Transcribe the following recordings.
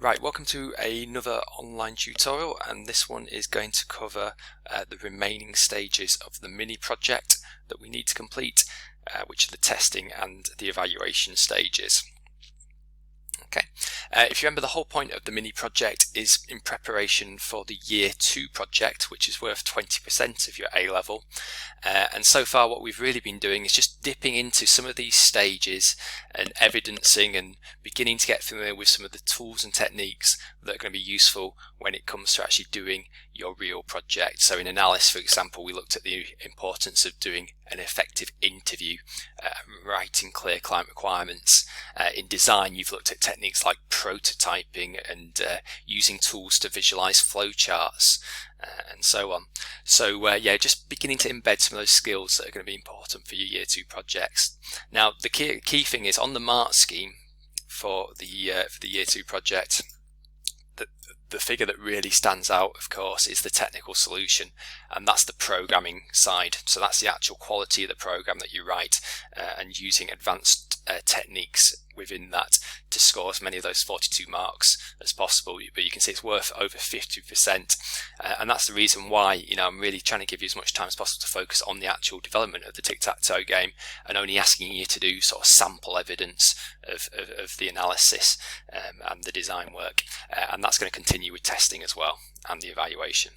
Right, welcome to another online tutorial, and this one is going to cover the remaining stages of the mini project that we need to complete, which are the testing and the evaluation stages. Okay, if you remember, the whole point of the mini project is in preparation for the year 2 project, which is worth 20% of your A level. And so far what we've really been doing is just dipping into some of these stages and evidencing and beginning to get familiar with some of the tools and techniques that are going to be useful when it comes to actually doing your real project. So in Analysis, for example, we looked at the importance of doing an effective interview, writing clear client requirements. In design, you've looked at techniques like prototyping and using tools to visualize flowcharts and so on. So yeah, just beginning to embed some of those skills that are going to be important for your year 2 projects. Now, the key thing is on the mark scheme for the year 2 project. The figure that really stands out, of course, is the technical solution, and that's the programming side. So that's the actual quality of the program that you write, and using advanced techniques within that to score as many of those 42 marks as possible. But you can see it's worth over 50%, and that's the reason why I'm really trying to give you as much time as possible to focus on the actual development of the tic-tac-toe game, and only asking you to do sort of sample evidence of the analysis and the design work, and that's going to continue with testing as well and the evaluation.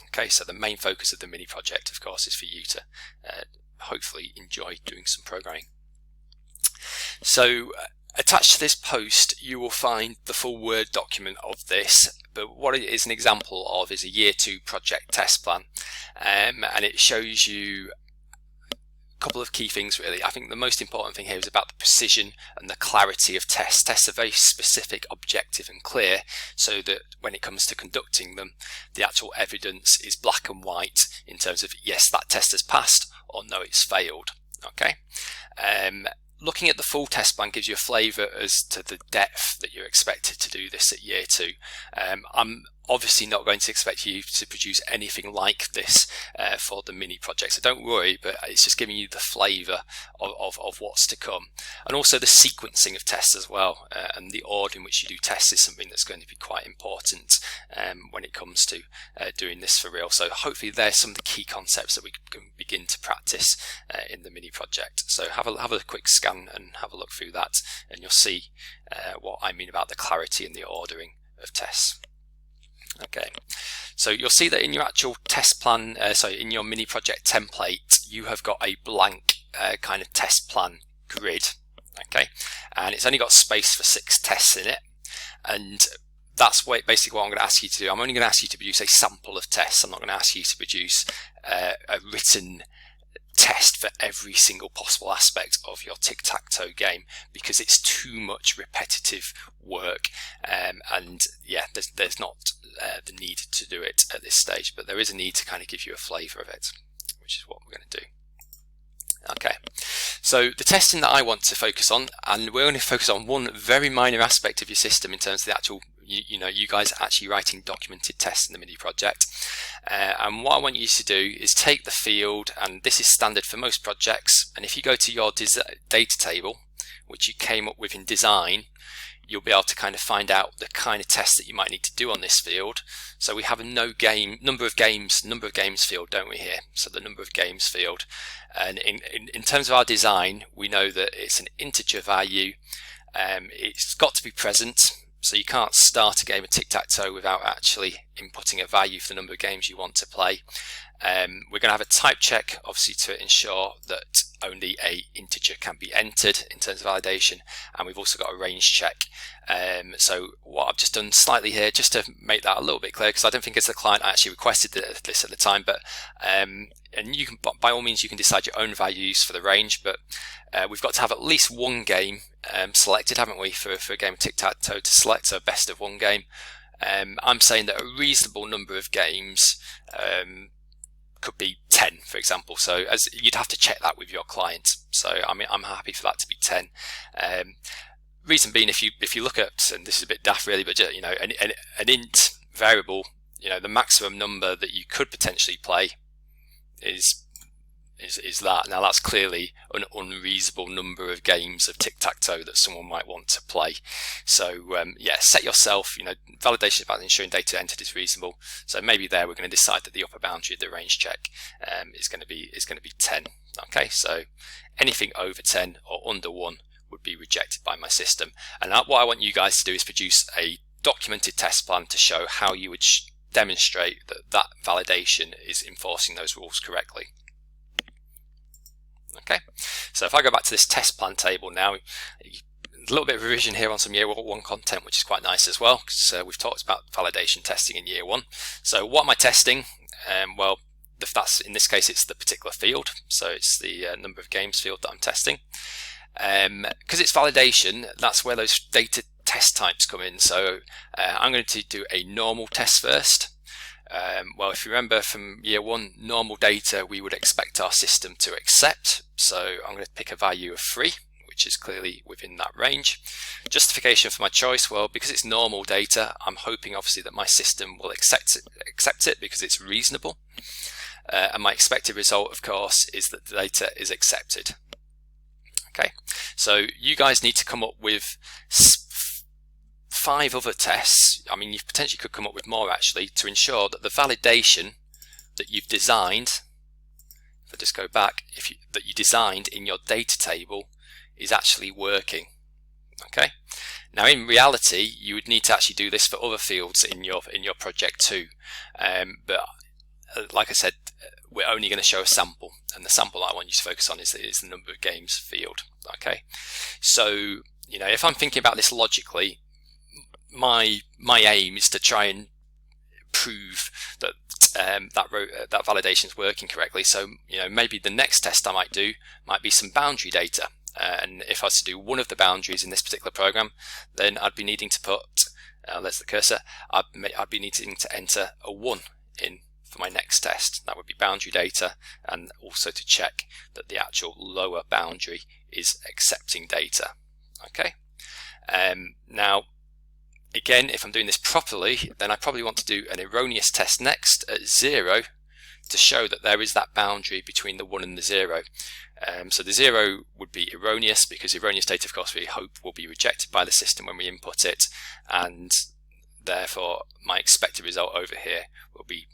Okay, so the main focus of the mini project, of course, is for you to hopefully enjoy doing some programming. So attached to this post you will find the full Word document of this, but what it is an example of is a year 2 project test plan, and it shows you couple of key things really. I think the most important thing here is about the precision and the clarity of tests. Tests are very specific, objective and clear, so that when it comes to conducting them, the actual evidence is black and white in terms of yes, that test has passed, or no, it's failed. Okay. Looking at the full test plan gives you a flavour as to the depth that you're expected to do this at year 2. I'm obviously not going to expect you to produce anything like this for the mini project, so don't worry, but it's just giving you the flavour of what's to come. And also the sequencing of tests as well, and the order in which you do tests is something that's going to be quite important when it comes to doing this for real. So hopefully there's some of the key concepts that we can begin to practice in the mini project. So have a quick scan and have a look through that, and you'll see what I mean about the clarity and the ordering of tests. Okay, so you'll see that in your actual test plan, in your mini project template, you have got a blank kind of test plan grid. Okay, and it's only got space for 6 tests in it, and that's basically what I'm going to ask you to do. I'm only going to ask you to produce a sample of tests. I'm not going to ask you to produce a written test for every single possible aspect of your tic-tac-toe game, because it's too much repetitive work, and yeah, there's not the need to do it at this stage, but there is a need to kind of give you a flavour of it, which is what we're going to do. Okay, so the testing that I want to focus on, and we're going to focus on one very minor aspect of your system in terms of the actual, you guys actually writing documented tests in the mini project. And what I want you to do is take the field, and this is standard for most projects, and if you go to your data table, which you came up with in design, you'll be able to kind of find out the kind of tests that you might need to do on this field. So we have a number of games field, don't we here? So the number of games field, and in terms of our design, we know that it's an integer value. It's got to be present, so you can't start a game of tic-tac-toe without actually inputting a value for the number of games you want to play. We're going to have a type check, obviously, to ensure that only a integer can be entered in terms of validation, and we've also got a range check. So what I've just done slightly here, just to make that a little bit clear, because I don't think as the client actually requested this at the time, but and you can, by all means, you can decide your own values for the range, but we've got to have at least one game selected, haven't we, for a game of tic-tac-toe to select a best of 1 game. I'm saying that a reasonable number of games could be 10, for example, so as you'd have to check that with your client. So I mean, I'm happy for that to be 10. Reason being, if you look at, and this is a bit daft really, but an int variable, the maximum number that you could potentially play is is that. Now that's clearly an unreasonable number of games of tic-tac-toe that someone might want to play. So yeah, set yourself, validation about ensuring data entered is reasonable. So maybe there we're going to decide that the upper boundary of the range check is going to be 10. Okay, so anything over 10 or under 1 would be rejected by my system. And what I want you guys to do is produce a documented test plan to show how you would demonstrate that validation is enforcing those rules correctly. Okay, so if I go back to this test plan table now, a little bit of revision here on some year 1 content, which is quite nice as well, because we've talked about validation testing in year 1. So what am I testing? Well, in this case it's the particular field, so it's the number of games field that I'm testing. Because it's validation, that's where those data test types come in. So I'm going to do a normal test first. Well, if you remember from year 1, normal data we would expect our system to accept. So I'm going to pick a value of 3, which is clearly within that range. Justification for my choice, well, because it's normal data, I'm hoping obviously that my system will accept it because it's reasonable. And my expected result, of course, is that the data is accepted. Okay, so you guys need to come up with 5 other tests. I mean, you potentially could come up with more actually, to ensure that the validation that you've designed, if I just go back, that you designed in your data table is actually working. Okay, now in reality you would need to actually do this for other fields in your project too, but like I said, we're only going to show a sample, and the sample I want you to focus on is the number of games field. Okay, so if I'm thinking about this logically, my aim is to try and prove that that validation is working correctly. So maybe the next test I might do might be some boundary data, and if I was to do one of the boundaries in this particular program, then I'd be needing to put there's the cursor, I'd be needing to enter a 1 in for my next test. That would be boundary data, and also to check that the actual lower boundary is accepting data. Okay, now again, if I'm doing this properly, then I probably want to do an erroneous test next at 0 to show that there is that boundary between the 1 and the 0. So the 0 would be erroneous, because erroneous data, of course, we hope will be rejected by the system when we input it, and therefore my expected result over here will be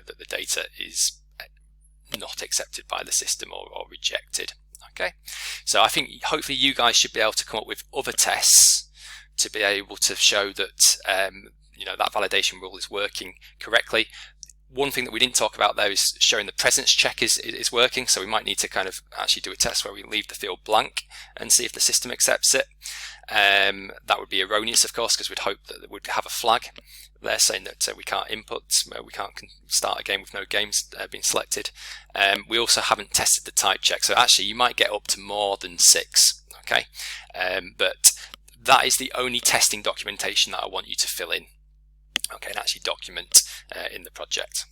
that the data is not accepted by the system or rejected. Okay, so I think hopefully you guys should be able to come up with other tests to be able to show that that validation rule is working correctly. One thing that we didn't talk about there is showing the presence check is working, so we might need to kind of actually do a test where we leave the field blank and see if the system accepts it. That would be erroneous, of course, because we'd hope that it would have a flag there saying that we can't input, we can't start a game with no games being selected. We also haven't tested the type check, so actually you might get up to more than 6. Okay, but that is the only testing documentation that I want you to fill in. Okay, and actually document in the project.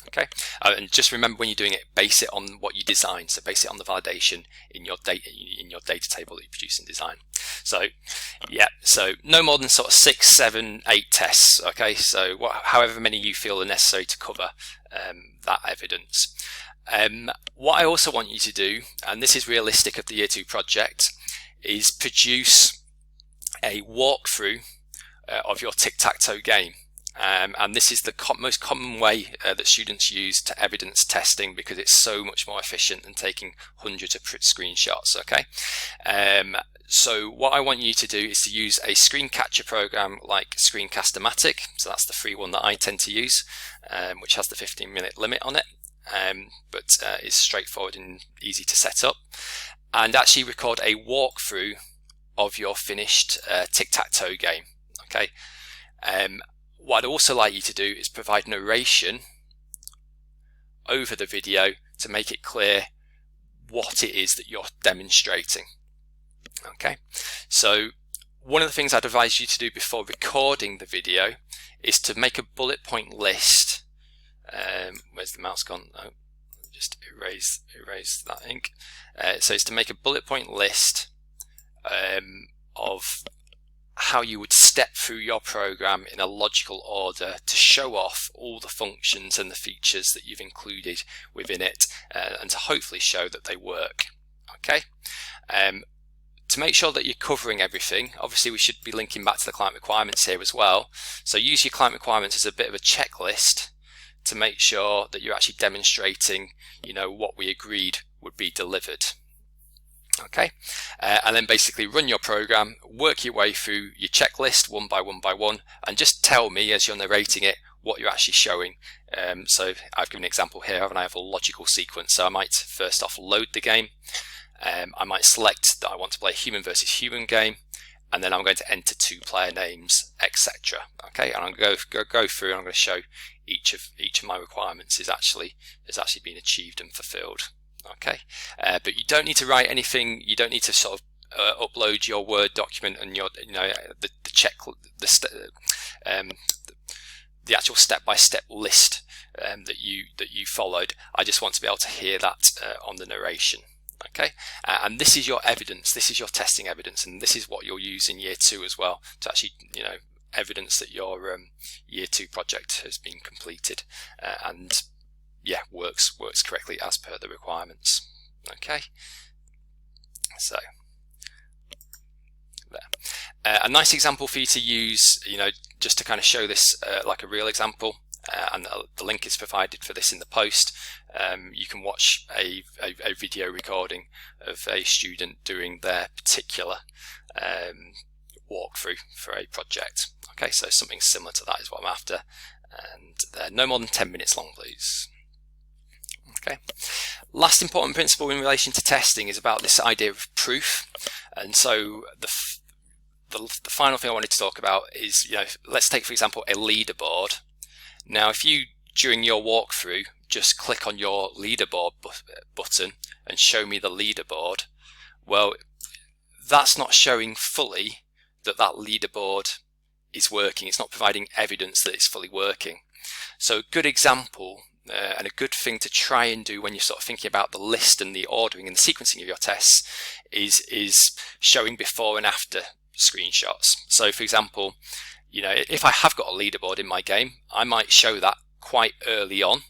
Okay, and just remember when you're doing it, base it on what you design. So base it on the validation in your data table that you produce and design. So yeah, so no more than sort of 6, 7, 8 tests. Okay, so however many you feel are necessary to cover that evidence. What I also want you to do, and this is realistic of the Year 2 project, is produce a walkthrough of your tic-tac-toe game. And this is the most common way that students use to evidence testing, because it's so much more efficient than taking hundreds of screenshots. Okay, so what I want you to do is to use a screen capture program like Screencast-O-Matic. So that's the free one that I tend to use, which has the 15-minute limit on it, but is straightforward and easy to set up, and actually record a walkthrough of your finished tic-tac-toe game. Okay. What I'd also like you to do is provide narration over the video to make it clear what it is that you're demonstrating. Okay, so one of the things I'd advise you to do before recording the video is to make a bullet point list. Where's the mouse gone? Oh, just erase that ink. So it's to make a bullet point list of how you would step through your program in a logical order to show off all the functions and the features that you've included within it, and to hopefully show that they work. Okay. To make sure that you're covering everything, obviously we should be linking back to the client requirements here as well. So use your client requirements as a bit of a checklist to make sure that you're actually demonstrating, what we agreed would be delivered. Okay, and then basically run your program, work your way through your checklist one by one, and just tell me as you're narrating it what you're actually showing. So I've given an example here, and I have a logical sequence. So I might first off load the game. I might select that I want to play a human versus human game, and then I'm going to enter 2 player names, etc. Okay, and I'm going to go through, and I'm going to show each of my requirements is actually being achieved and fulfilled. Okay, but you don't need to write anything. You don't need to sort of upload your Word document and your the actual step-by-step list that you followed. I just want to be able to hear that on the narration. Okay, and this is your evidence, this is your testing evidence, and this is what you'll use in year 2 as well, to actually evidence that your year 2 project has been completed and works correctly as per the requirements. Okay, so there. A nice example for you to use, just to kind of show this like a real example, and the link is provided for this in the post. You can watch a video recording of a student doing their particular walkthrough for a project. Okay, so something similar to that is what I'm after, and they're no more than 10 minutes long, please. Okay. Last important principle in relation to testing is about this idea of proof. And so the final thing I wanted to talk about is, let's take for example a leaderboard. Now, if you during your walkthrough just click on your leaderboard button and show me the leaderboard, well, that's not showing fully that leaderboard is working. It's not providing evidence that it's fully working. So a good example and a good thing to try and do when you're sort of thinking about the list and the ordering and the sequencing of your tests is showing before and after screenshots. So for example, if I have got a leaderboard in my game, I might show that quite early on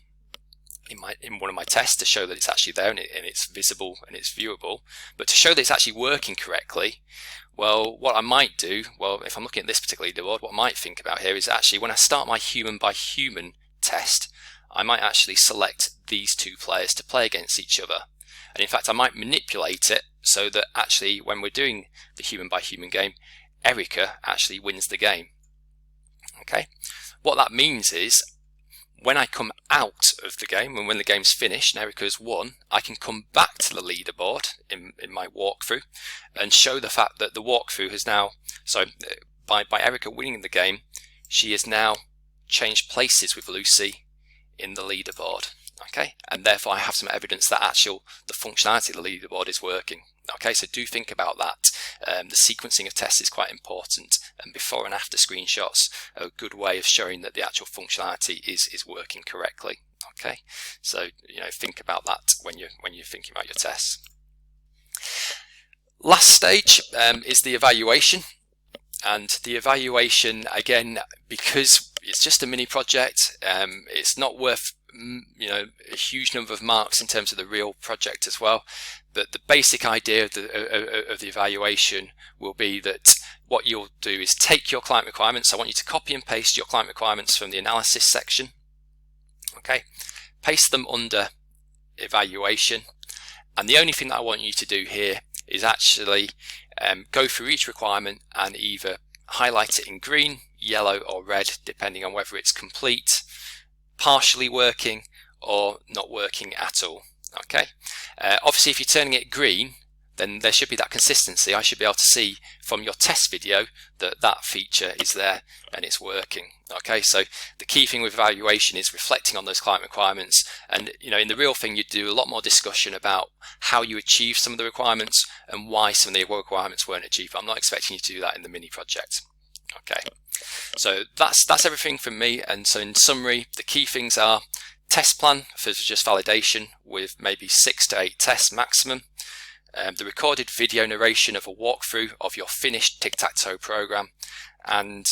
in one of my tests to show that it's actually there and it's visible and it's viewable. But to show that it's actually working correctly, well, what I might do, if I'm looking at this particular leaderboard, what I might think about here is actually when I start my human by human test, I might actually select these 2 players to play against each other. And in fact, I might manipulate it so that actually when we're doing the human by human game, Erica actually wins the game. Okay, what that means is when I come out of the game and when the game's finished and Erica's won, I can come back to the leaderboard in my walkthrough and show the fact that the walkthrough has now, so by Erica winning the game, she has now changed places with Lucy in the leaderboard. Okay, and therefore I have some evidence that the functionality of the leaderboard is working. Okay, so do think about that. The sequencing of tests is quite important, and before and after screenshots are a good way of showing that the actual functionality is working correctly. Okay, so think about that when you're thinking about your tests. Last stage is the evaluation, and the evaluation, again, because it's just a mini project, it's not worth a huge number of marks in terms of the real project as well. But the basic idea of the evaluation will be that what you'll do is take your client requirements. I want you to copy and paste your client requirements from the analysis section. Okay, paste them under evaluation, and the only thing that I want you to do here is actually go through each requirement and either highlight it in green, yellow or red, depending on whether it's complete, partially working or not working at all. Okay, obviously if you're turning it green, then there should be that consistency. I should be able to see from your test video that feature is there and it's working. Okay, so the key thing with evaluation is reflecting on those client requirements, and in the real thing you do a lot more discussion about how you achieve some of the requirements and why some of the requirements weren't achieved. I'm not expecting you to do that in the mini project. Okay, so that's everything from me. And so in summary, the key things are test plan for just validation with maybe 6 to 8 tests maximum, the recorded video narration of a walkthrough of your finished tic-tac-toe program, and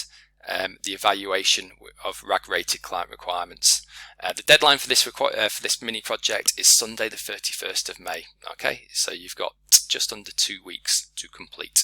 the evaluation of RAG-rated client requirements. The deadline for this mini project is Sunday the 31st of May. Okay, so you've got just under 2 weeks to complete.